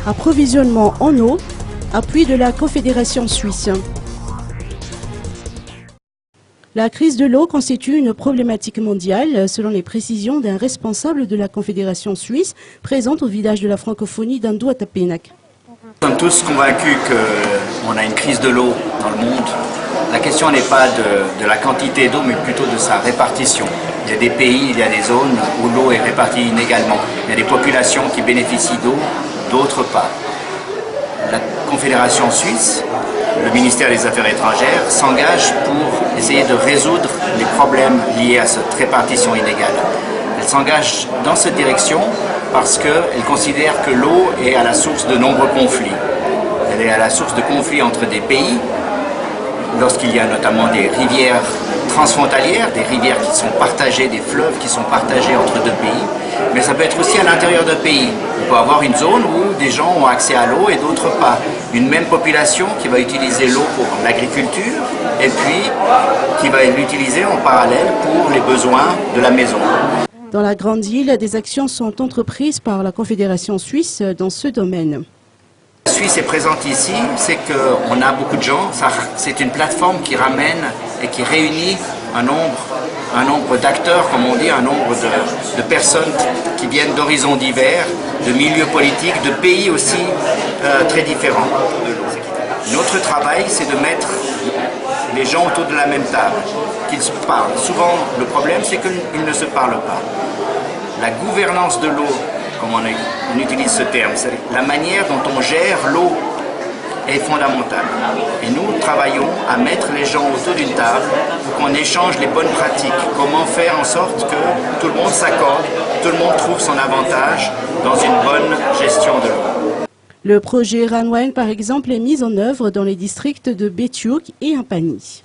Approvisionnement en eau, appui de la Confédération suisse. La crise de l'eau constitue une problématique mondiale, selon les précisions d'un responsable de la Confédération suisse présente au village de la francophonie d'Andou-Atapenac. Nous sommes tous convaincus qu'on a une crise de l'eau dans le monde. La question n'est pas de la quantité d'eau, mais plutôt de sa répartition. Il y a des pays, il y a des zones où l'eau est répartie inégalement. Il y a des populations qui bénéficient d'eau, d'autres pas. La Confédération suisse, le ministère des Affaires étrangères, s'engage pour essayer de résoudre les problèmes liés à cette répartition inégale. Elle s'engage dans cette direction parce qu'elle considère que l'eau est à la source de nombreux conflits. Elle est à la source de conflits entre des pays, lorsqu'il y a notamment des rivières transfrontalières, des rivières qui sont partagées, des fleuves qui sont partagés entre deux pays, mais ça peut être aussi à l'intérieur d'un pays. On peut avoir une zone où des gens ont accès à l'eau et d'autres pas. Une même population qui va utiliser l'eau pour l'agriculture et puis qui va l'utiliser en parallèle pour les besoins de la maison. Dans la Grande Île, des actions sont entreprises par la Confédération suisse dans ce domaine. La Suisse est présente ici, c'est qu'on a beaucoup de gens, c'est une plateforme qui ramène et qui réunit un nombre d'acteurs, comme on dit, un nombre de personnes qui viennent d'horizons divers, de milieux politiques, de pays aussi très différents. Notre travail, c'est de mettre les gens autour de la même table, qu'ils se parlent. Souvent, le problème, c'est qu'ils ne se parlent pas. La gouvernance de l'eau, comme on utilise ce terme, c'est la manière dont on gère l'eau est fondamentale. Et nous travaillons à mettre les gens autour d'une table pour qu'on échange les bonnes pratiques. Comment faire en sorte que tout le monde s'accorde, tout le monde trouve son avantage dans une bonne gestion de l'eau. Le projet Ranwen, par exemple, est mis en œuvre dans les districts de Bétiouk et Impani.